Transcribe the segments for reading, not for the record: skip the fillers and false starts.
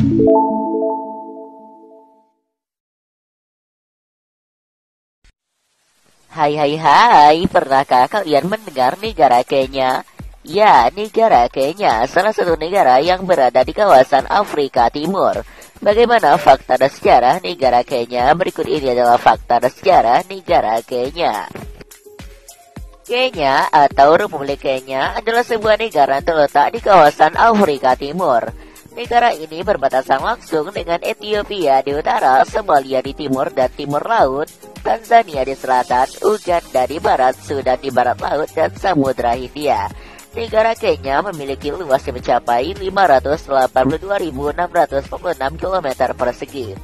Hai hai hai, pernahkah kalian mendengar negara Kenya? Ya, negara Kenya salah satu negara yang berada di kawasan Afrika Timur. Bagaimana fakta dan sejarah negara Kenya? Berikut ini adalah fakta dan sejarah negara Kenya. Kenya atau Republik Kenya adalah sebuah negara yang terletak di kawasan Afrika Timur. Negara ini berbatasan langsung dengan Ethiopia di utara, Somalia di timur dan timur laut, Tanzania di selatan, Uganda di barat, Sudan di barat laut, dan Samudra Hindia. Negara Kenya memiliki luas yang mencapai 582.646 km persegi.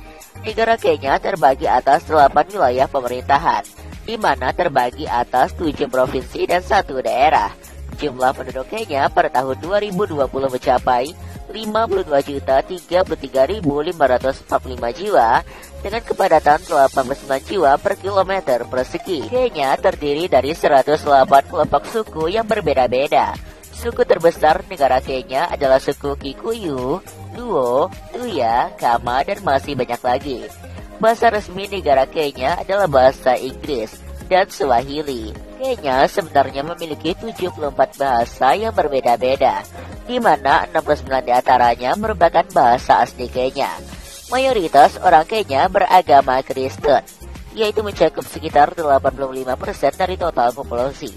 Negara Kenya terbagi atas 8 wilayah pemerintahan, di mana terbagi atas 7 provinsi dan 1 daerah. Jumlah penduduk Kenya pada tahun 2020 mencapai 52.033.545 jiwa dengan kepadatan 89 jiwa per kilometer persegi. Kenya terdiri dari 108 kelompok suku yang berbeda-beda. Suku terbesar negara Kenya adalah suku Kikuyu, Luo, Luya, Kama, dan masih banyak lagi. Bahasa resmi negara Kenya adalah bahasa Inggris dan Swahili. Kenya sebenarnya memiliki 74 bahasa yang berbeda-beda, di mana 69 diantaranya merupakan bahasa asli Kenya. Mayoritas orang Kenya beragama Kristen, yaitu mencakup sekitar 85% dari total populasi.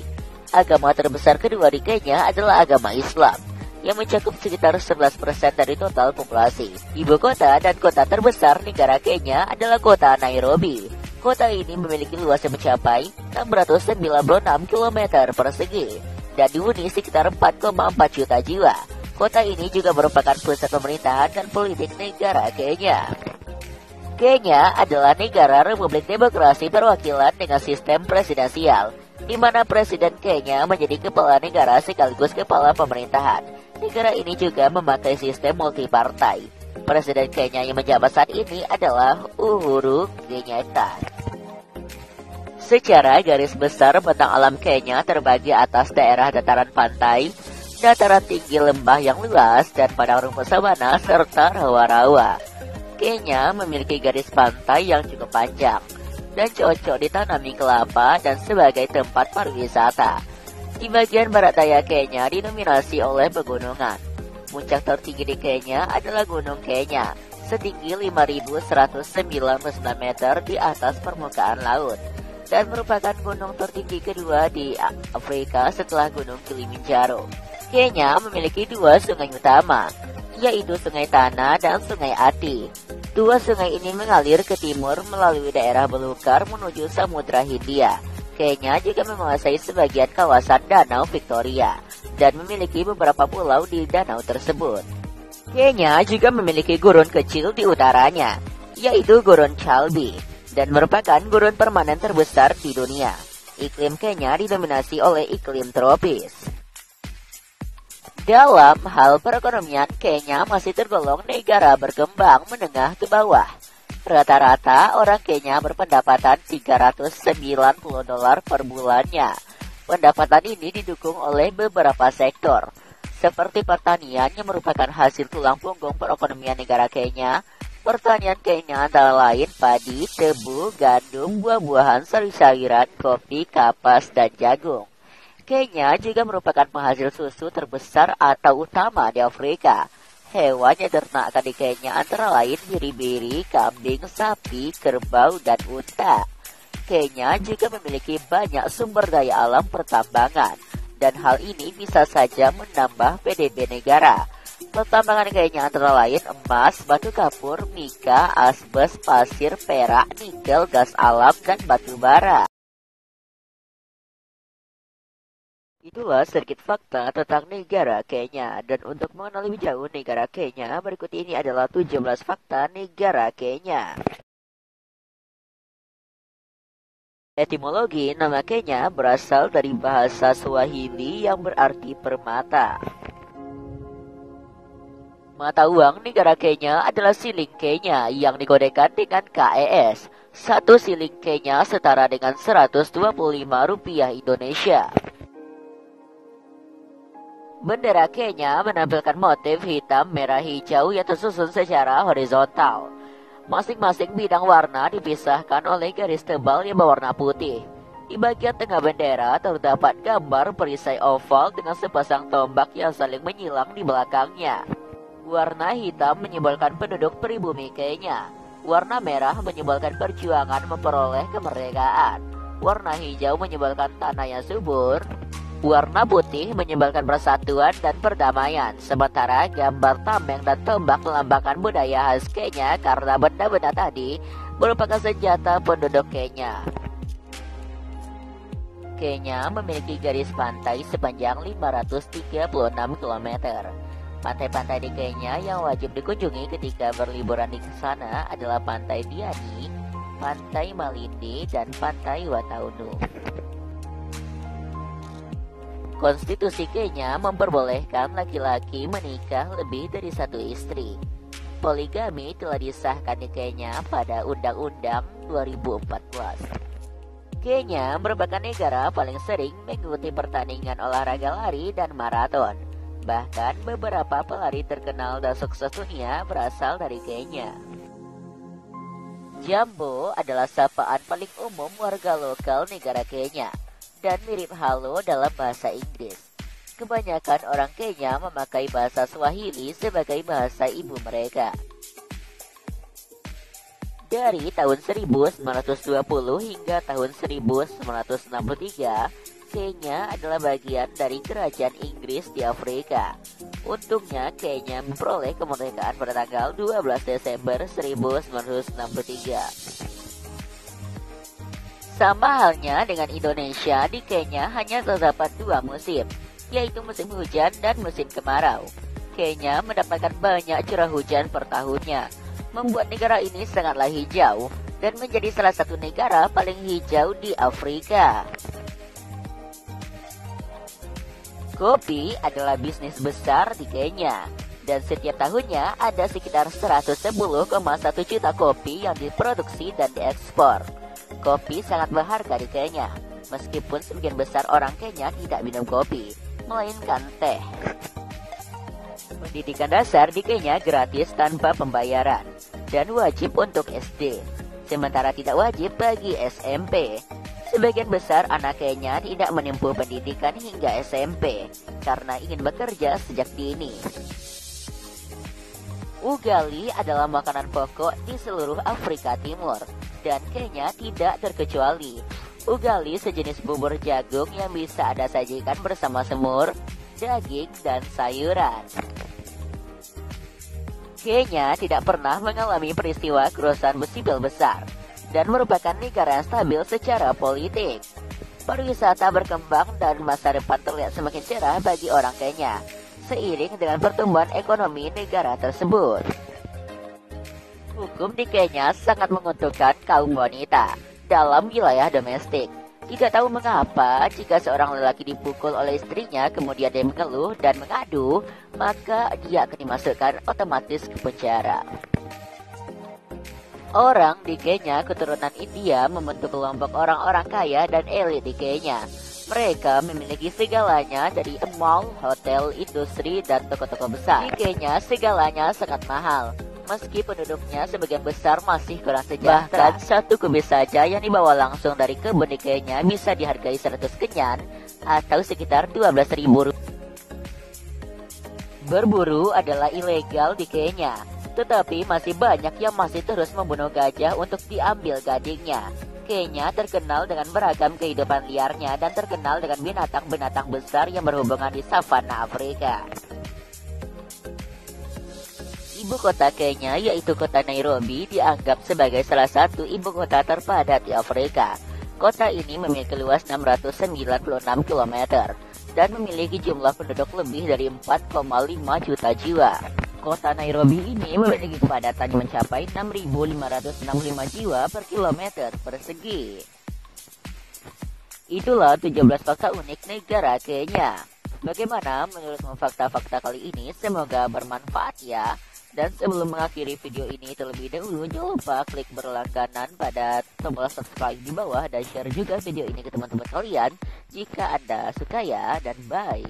Agama terbesar kedua di Kenya adalah agama Islam, yang mencakup sekitar 11% dari total populasi. Ibu kota dan kota terbesar negara Kenya adalah kota Nairobi. Kota ini memiliki luas yang mencapai 696 km persegi dan dihuni sekitar 4,4 juta jiwa. Kota ini juga merupakan pusat pemerintahan dan politik negara Kenya. Kenya adalah negara Republik Demokrasi Perwakilan dengan sistem presidensial, di mana Presiden Kenya menjadi kepala negara sekaligus kepala pemerintahan. Negara ini juga memakai sistem multipartai. Presiden Kenya yang menjabat saat ini adalah Uhuru Kenyatta. Secara garis besar, bentang alam Kenya terbagi atas daerah dataran pantai, dataran tinggi lembah yang luas, dan padang rumput sabana serta rawa-rawa. Kenya memiliki garis pantai yang cukup panjang dan cocok ditanami kelapa dan sebagai tempat pariwisata. Di bagian barat daya Kenya didominasi oleh pegunungan. Puncak tertinggi di Kenya adalah Gunung Kenya, setinggi 5.199 meter di atas permukaan laut, dan merupakan gunung tertinggi kedua di Afrika setelah Gunung Kilimanjaro. Kenya memiliki 2 sungai utama, yaitu Sungai Tana dan Sungai Ati. 2 sungai ini mengalir ke timur melalui daerah belukar menuju Samudra Hindia. Kenya juga menguasai sebagian kawasan Danau Victoria dan memiliki beberapa pulau di danau tersebut. Kenya juga memiliki gurun kecil di utaranya, yaitu Gurun Chalby, dan merupakan gurun permanen terbesar di dunia. Iklim Kenya didominasi oleh iklim tropis. Dalam hal perekonomian, Kenya masih tergolong negara berkembang menengah ke bawah. Rata-rata orang Kenya berpendapatan $390 per bulannya. Pendapatan ini didukung oleh beberapa sektor, seperti pertanian yang merupakan hasil tulang punggung perekonomian negara Kenya. Pertanian Kenya antara lain padi, tebu, gandum, buah-buahan, sayur-sayuran, kopi, kapas, dan jagung. Kenya juga merupakan penghasil susu terbesar atau utama di Afrika. Hewan yang diternakan di Kenya antara lain biri-biri, kambing, sapi, kerbau, dan unta. Kenya juga memiliki banyak sumber daya alam pertambangan, dan hal ini bisa saja menambah PDB negara. Pertambangan Kenya antara lain emas, batu kapur, mika, asbes, pasir, perak, nikel, gas alam, dan batu bara. Itulah sedikit fakta tentang negara Kenya. Dan untuk mengenal lebih jauh negara Kenya, berikut ini adalah 17 fakta negara Kenya. Etimologi nama Kenya berasal dari bahasa Swahili yang berarti permata. Mata uang negara Kenya adalah siling Kenya yang dikodekan dengan KES. 1 siling Kenya setara dengan Rp125 Indonesia. Bendera Kenya menampilkan motif hitam, merah, hijau yang tersusun secara horizontal. Masing-masing bidang warna dipisahkan oleh garis tebal yang berwarna putih. Di bagian tengah bendera terdapat gambar perisai oval dengan sepasang tombak yang saling menyilang di belakangnya. Warna hitam menyimbolkan penduduk pribumi Kenya. Warna merah menyimbolkan perjuangan memperoleh kemerdekaan. Warna hijau menyimbolkan tanah yang subur. Warna putih menyimbolkan persatuan dan perdamaian, sementara gambar tameng dan tombak melambangkan budaya khas Kenya karena benda-benda tadi merupakan senjata penduduk Kenya. Kenya memiliki garis pantai sepanjang 536 km. Pantai-pantai di Kenya yang wajib dikunjungi ketika berliburan di sana adalah Pantai Diani, Pantai Malindi, dan Pantai Wataunu. Konstitusi Kenya memperbolehkan laki-laki menikah lebih dari satu istri. Poligami telah disahkan di Kenya pada Undang-Undang 2014. Kenya merupakan negara paling sering mengikuti pertandingan olahraga lari dan maraton. Bahkan beberapa pelari terkenal dan sukses dunia berasal dari Kenya. Jambo adalah sapaan paling umum warga lokal negara Kenya dan mirip halo dalam bahasa Inggris. Kebanyakan orang Kenya memakai bahasa Swahili sebagai bahasa ibu mereka. Dari tahun 1920 hingga tahun 1963, Kenya adalah bagian dari kerajaan Inggris di Afrika. Untungnya Kenya memperoleh kemerdekaan pada tanggal 12 Desember 1963. Sama halnya dengan Indonesia, di Kenya hanya terdapat dua musim, yaitu musim hujan dan musim kemarau. Kenya mendapatkan banyak curah hujan per tahunnya, membuat negara ini sangatlah hijau dan menjadi salah satu negara paling hijau di Afrika. Kopi adalah bisnis besar di Kenya, dan setiap tahunnya ada sekitar 110,1 juta kopi yang diproduksi dan diekspor. Kopi sangat berharga di Kenya, meskipun sebagian besar orang Kenya tidak minum kopi, melainkan teh. Pendidikan dasar di Kenya gratis tanpa pembayaran, dan wajib untuk SD, sementara tidak wajib bagi SMP. Sebagian besar anak Kenya tidak menempuh pendidikan hingga SMP, karena ingin bekerja sejak dini. Ugali adalah makanan pokok di seluruh Afrika Timur, dan Kenya tidak terkecuali. Ugali sejenis bubur jagung yang bisa Anda sajikan bersama semur, daging, dan sayuran. Kenya tidak pernah mengalami peristiwa kerusuhan sipil besar, dan merupakan negara yang stabil secara politik. Pariwisata berkembang dan masa depan terlihat semakin cerah bagi orang Kenya, seiring dengan pertumbuhan ekonomi negara tersebut. Hukum di Kenya sangat menguntungkan kaum wanita dalam wilayah domestik. Tidak tahu mengapa jika seorang lelaki dipukul oleh istrinya kemudian dia mengeluh dan mengadu, maka dia akan dimasukkan otomatis ke penjara. Orang di Kenya keturunan India membentuk kelompok orang-orang kaya dan elit di Kenya. Mereka memiliki segalanya dari mall, hotel, industri, dan toko-toko besar. Di Kenya segalanya sangat mahal, meski penduduknya sebagian besar masih kurang sejahtera. Bahkan satu kubis saja yang dibawa langsung dari kebun di Kenya bisa dihargai 100 kenyan atau sekitar 12.000 rupiah. Berburu adalah ilegal di Kenya, tetapi masih banyak yang masih terus membunuh gajah untuk diambil gadingnya. Kenya terkenal dengan beragam kehidupan liarnya dan terkenal dengan binatang-binatang besar yang berhubungan di savana Afrika. Ibu kota Kenya yaitu kota Nairobi dianggap sebagai salah satu ibu kota terpadat di Afrika. Kota ini memiliki luas 696 km dan memiliki jumlah penduduk lebih dari 4,5 juta jiwa. Kota Nairobi ini memiliki kepadatan mencapai 6.565 jiwa per kilometer persegi. Itulah 17 fakta unik negara Kenya. Bagaimana menurutmu fakta-fakta kali ini? Semoga bermanfaat ya. Dan sebelum mengakhiri video ini terlebih dahulu, jangan lupa klik berlangganan pada tombol subscribe di bawah dan share juga video ini ke teman-teman kalian jika Anda suka ya, dan bye.